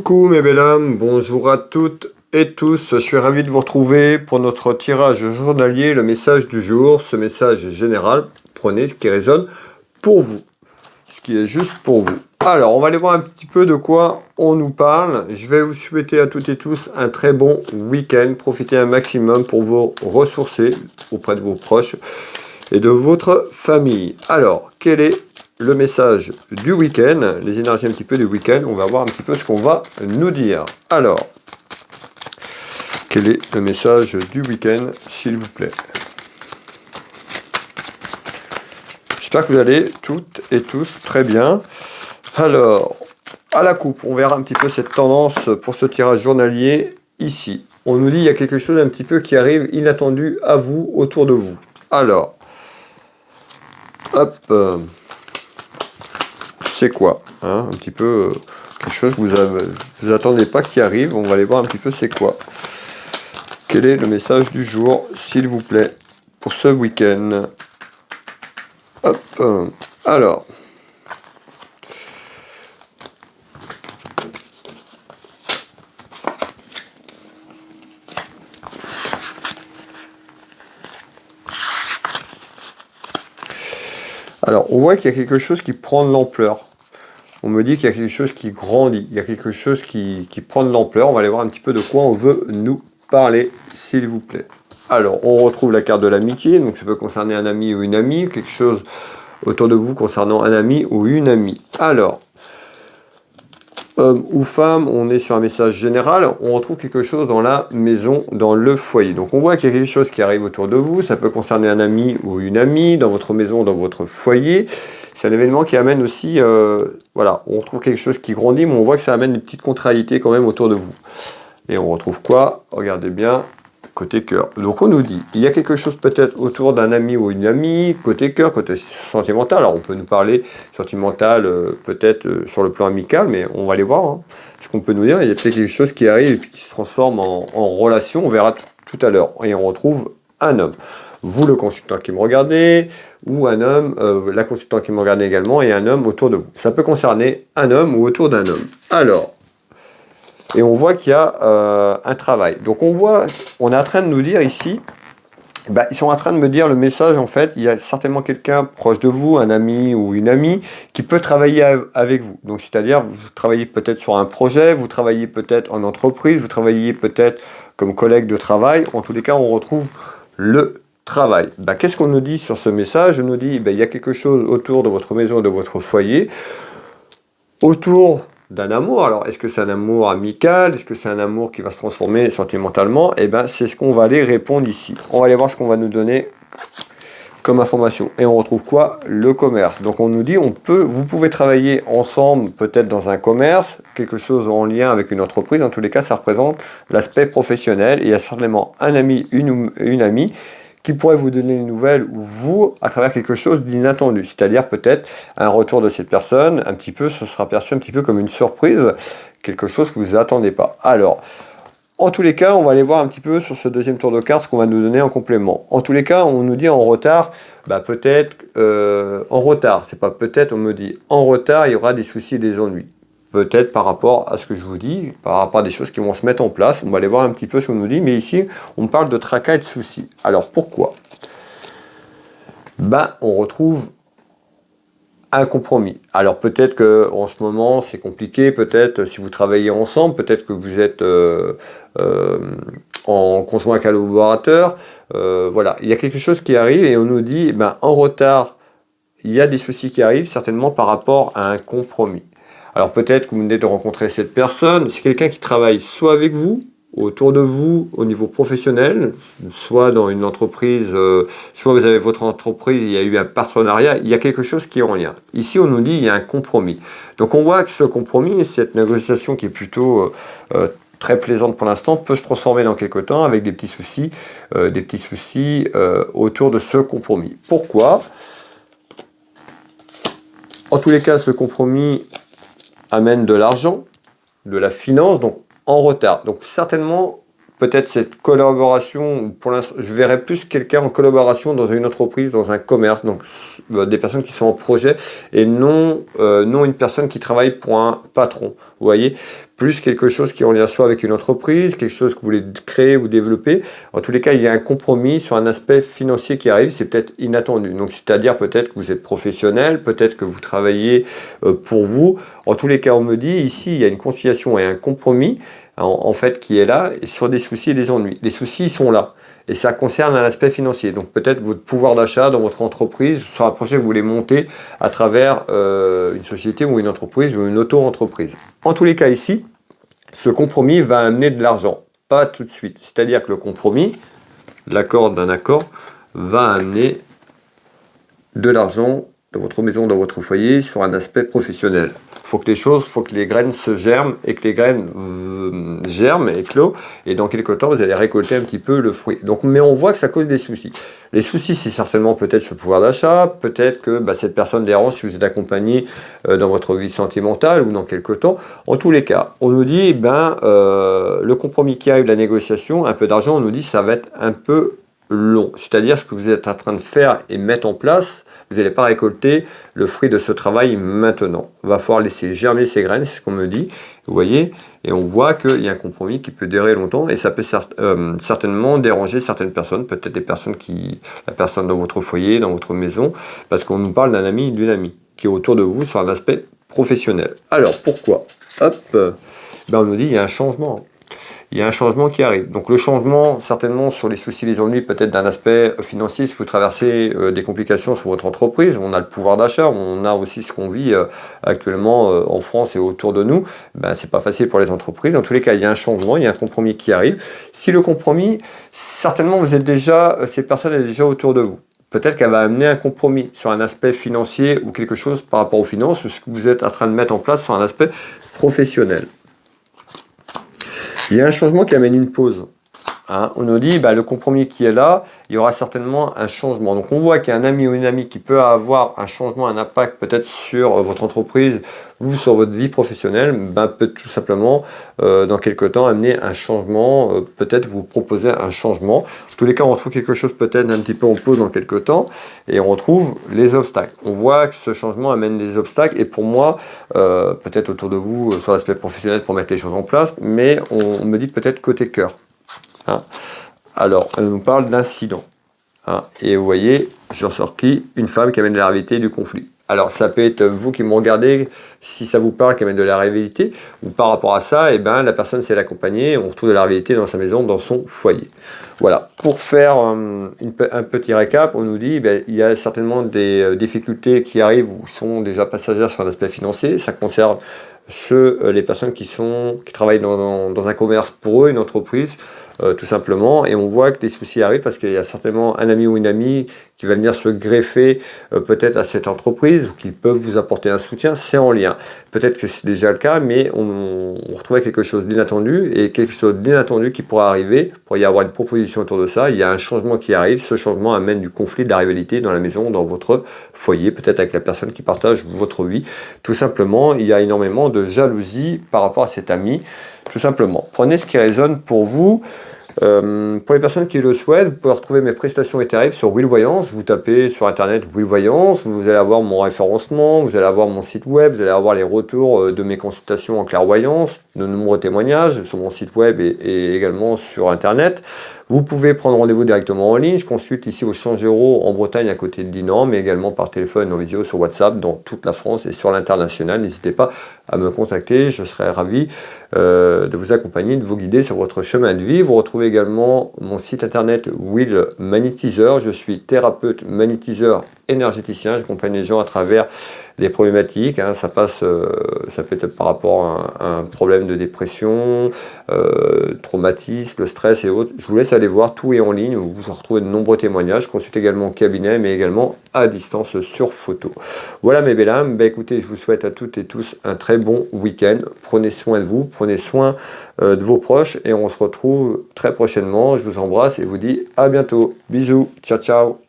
Coucou mes belles âmes, bonjour à toutes et tous, je suis ravi de vous retrouver pour notre tirage journalier, le message du jour. Ce message est général, prenez ce qui résonne pour vous, ce qui est juste pour vous. Alors, on va aller voir un petit peu de quoi on nous parle. Je vais vous souhaiter à toutes et tous un très bon week-end. Profitez un maximum pour vous ressourcer auprès de vos proches et de votre famille. Alors, quel est le message du week-end, les énergies un petit peu du week-end? On va voir un petit peu ce qu'on va nous dire. Alors, quel est le message du week-end, s'il vous plaît? J'espère que vous allez toutes et tous très bien. Alors, à la coupe, on verra un petit peu cette tendance pour ce tirage journalier ici. On nous dit qu'il y a quelque chose un petit peu qui arrive inattendu à vous, autour de vous. Alors, hop, c'est quoi hein, un petit peu quelque chose que vous attendez pas qui arrive. On va aller voir un petit peu c'est quoi. Quel est le message du jour, s'il vous plaît, pour ce week-end? Hop, alors. Alors, on voit qu'il y a quelque chose qui prend de l'ampleur. On me dit qu'il y a quelque chose qui grandit. Il y a quelque chose qui prend de l'ampleur. On va aller voir un petit peu de quoi on veut nous parler, s'il vous plaît. Alors, on retrouve la carte de l'amitié. Donc, ça peut concerner un ami ou une amie. Quelque chose autour de vous concernant un ami ou une amie. Alors, homme ou femme, on est sur un message général, on retrouve quelque chose dans la maison, dans le foyer. Donc on voit qu'il y a quelque chose qui arrive autour de vous, ça peut concerner un ami ou une amie, dans votre maison, dans votre foyer. C'est un événement qui amène aussi, voilà, on retrouve quelque chose qui grandit, mais on voit que ça amène une petite contrariété quand même autour de vous. Et on retrouve quoi? Regardez bien. Côté cœur. Donc on nous dit, il y a quelque chose peut-être autour d'un ami ou une amie, côté cœur, côté sentimental. Alors on peut nous parler sentimental, peut-être sur le plan amical, mais on va aller voir hein, ce qu'on peut nous dire. Il y a peut-être quelque chose qui arrive et puis qui se transforme en relation, on verra tout à l'heure. Et on retrouve un homme. Vous, le consultant qui me regardez, ou un homme, la consultante qui me regardez également, et un homme autour de vous. Ça peut concerner un homme ou autour d'un homme. Alors, et on voit qu'il y a un travail. Donc on est en train de nous dire ici, ils sont en train de me dire le message en fait, il y a certainement quelqu'un proche de vous, un ami ou une amie, qui peut travailler avec vous. Donc c'est-à-dire, vous travaillez peut-être sur un projet, vous travaillez peut-être en entreprise, vous travaillez peut-être comme collègue de travail. En tous les cas, on retrouve le travail. Qu'est-ce qu'on nous dit sur ce message? On nous dit, il y a quelque chose autour de votre maison, de votre foyer, autour d'un amour. Alors, est-ce que c'est un amour amical? Est-ce que c'est un amour qui va se transformer sentimentalement? C'est ce qu'on va aller répondre ici. On va aller voir ce qu'on va nous donner comme information. Et on retrouve quoi? Le commerce. Donc, on nous dit, vous pouvez travailler ensemble, peut-être dans un commerce, quelque chose en lien avec une entreprise. En tous les cas, ça représente l'aspect professionnel. Et il y a certainement un ami, une amie, qui pourrait vous donner une nouvelle ou vous, à travers quelque chose d'inattendu. C'est-à-dire peut-être un retour de cette personne, un petit peu, ce sera perçu un petit peu comme une surprise, quelque chose que vous attendez pas. Alors, en tous les cas, on va aller voir un petit peu sur ce deuxième tour de carte ce qu'on va nous donner en complément. En tous les cas, on nous dit en retard, peut-être, en retard, c'est pas peut-être, on me dit en retard, il y aura des soucis et des ennuis. Peut-être par rapport à ce que je vous dis, par rapport à des choses qui vont se mettre en place. On va aller voir un petit peu ce qu'on nous dit, mais ici, on parle de tracas et de soucis. Alors, pourquoi? On retrouve un compromis. Alors, peut-être qu'en ce moment, c'est compliqué, peut-être si vous travaillez ensemble, peut-être que vous êtes en conjoint collaborateur. Voilà, il y a quelque chose qui arrive et on nous dit, en retard, il y a des soucis qui arrivent, certainement par rapport à un compromis. Alors peut-être que vous venez de rencontrer cette personne, c'est quelqu'un qui travaille soit avec vous, autour de vous, au niveau professionnel, soit dans une entreprise, soit vous avez votre entreprise, il y a eu un partenariat, il y a quelque chose qui est en lien. Ici, on nous dit il y a un compromis. Donc on voit que ce compromis, cette négociation qui est plutôt très plaisante pour l'instant, peut se transformer dans quelques temps avec des petits soucis autour de ce compromis. Pourquoi? En tous les cas, ce compromis amène de l'argent, de la finance, donc en retard. Donc certainement, peut-être cette collaboration, pour l'instant, je verrais plus quelqu'un en collaboration dans une entreprise, dans un commerce, donc des personnes qui sont en projet, et non une personne qui travaille pour un patron, vous voyez, plus quelque chose qui est en lien soit avec une entreprise, quelque chose que vous voulez créer ou développer. En tous les cas, il y a un compromis sur un aspect financier qui arrive, c'est peut-être inattendu. Donc, c'est-à-dire peut-être que vous êtes professionnel, peut-être que vous travaillez pour vous. En tous les cas, on me dit, ici, il y a une conciliation et un compromis, en fait, qui est là, et sur des soucis et des ennuis. Les soucis, ils sont là. Et ça concerne un aspect financier. Donc peut-être votre pouvoir d'achat dans votre entreprise, sur un projet que vous voulez monter à travers une société ou une entreprise ou une auto-entreprise. En tous les cas ici, ce compromis va amener de l'argent, pas tout de suite. C'est-à-dire que le compromis, l'accord d'un accord, va amener de l'argent dans votre maison, dans votre foyer, sur un aspect professionnel. Faut que les graines se germent et que les graines germent, éclosent, et dans quelques temps, vous allez récolter un petit peu le fruit. Donc, mais on voit que ça cause des soucis. Les soucis, c'est certainement peut-être le pouvoir d'achat, peut-être que cette personne dérange si vous êtes accompagné dans votre vie sentimentale ou dans quelques temps. En tous les cas, on nous dit, le compromis qui arrive, la négociation, un peu d'argent, on nous dit ça va être un peu long. C'est-à-dire ce que vous êtes en train de faire et mettre en place, vous n'allez pas récolter le fruit de ce travail maintenant. Il va falloir laisser germer ces graines, c'est ce qu'on me dit, vous voyez, et on voit qu'il y a un compromis qui peut durer longtemps, et ça peut certainement déranger certaines personnes, peut-être la personne dans votre foyer, dans votre maison, parce qu'on nous parle d'un ami, d'une amie, qui est autour de vous sur un aspect professionnel. Alors, pourquoi? Hop, on nous dit il y a un changement. Il y a un changement qui arrive. Donc le changement, certainement sur les soucis, les ennuis, peut-être d'un aspect financier, si vous traversez des complications sur votre entreprise, on a le pouvoir d'achat, on a aussi ce qu'on vit actuellement en France et autour de nous, c'est pas facile pour les entreprises. Dans tous les cas, il y a un changement, il y a un compromis qui arrive. Si le compromis, certainement cette personne est déjà autour de vous. Peut-être qu'elle va amener un compromis sur un aspect financier ou quelque chose par rapport aux finances, ce que vous êtes en train de mettre en place sur un aspect professionnel. Il y a un changement qui amène une pause. On nous dit, le compromis qui est là, il y aura certainement un changement. Donc on voit qu'il y a un ami ou une amie qui peut avoir un changement, un impact peut-être sur votre entreprise ou sur votre vie professionnelle, peut tout simplement, dans quelques temps, amener un changement, peut-être vous proposer un changement. En tous les cas, on retrouve quelque chose peut-être un petit peu en pause dans quelques temps, et on retrouve les obstacles. On voit que ce changement amène des obstacles, et pour moi, peut-être autour de vous, sur l'aspect professionnel pour mettre les choses en place, mais on me dit peut-être côté cœur. Alors, elle nous parle d'incident. Et vous voyez, j'en sors une femme qui amène de la réalité du conflit. Alors, ça peut être vous qui me regardez, si ça vous parle, qui amène de la réalité, ou par rapport à ça, la personne, si elle est accompagnée, on retrouve de la réalité dans sa maison, dans son foyer. Voilà. Pour faire un petit récap, on nous dit, il y a certainement des difficultés qui arrivent ou sont déjà passagères sur un aspect financier. Ça concerne les personnes qui travaillent dans un commerce pour eux, une entreprise, tout simplement, et on voit que des soucis arrivent parce qu'il y a certainement un ami ou une amie qui va venir se greffer peut-être à cette entreprise ou qui peuvent vous apporter un soutien, c'est en lien. Peut-être que c'est déjà le cas, mais on retrouve quelque chose d'inattendu, et quelque chose d'inattendu qui pourra arriver, pour y avoir une proposition autour de ça, il y a un changement qui arrive, ce changement amène du conflit, de la rivalité dans la maison, dans votre foyer, peut-être avec la personne qui partage votre vie. Tout simplement, il y a énormément de jalousie par rapport à cet ami, tout simplement. Prenez ce qui résonne pour vous. Pour les personnes qui le souhaitent, vous pouvez retrouver mes prestations et tarifs sur Will Voyance. Vous tapez sur internet Will Voyance, vous allez avoir mon référencement, vous allez avoir mon site web, vous allez avoir les retours de mes consultations en clairvoyance, de nombreux témoignages sur mon site web et également sur internet. Vous pouvez prendre rendez-vous directement en ligne. Je consulte ici au Changero en Bretagne à côté de Dinan, mais également par téléphone en vidéo sur WhatsApp dans toute la France et sur l'international. N'hésitez pas à me contacter, je serai ravi de vous accompagner, de vous guider sur votre chemin de vie. Vous retrouvez également mon site internet Will Magnétiseur. Je suis thérapeute magnétiseur énergéticien. J'accompagne les gens à travers les problématiques. Ça peut être par rapport à un problème de dépression, traumatisme, le stress et autres. Je vous laisse aller voir, tout est en ligne. Vous en retrouvez de nombreux témoignages. Je consulte également au cabinet, mais également à distance sur photo. Voilà mes belles âmes. Écoutez, je vous souhaite à toutes et tous un très bon week-end. Prenez soin de vous, prenez soin de vos proches, et on se retrouve très prochainement. Je vous embrasse et vous dis à bientôt. Bisous, ciao ciao.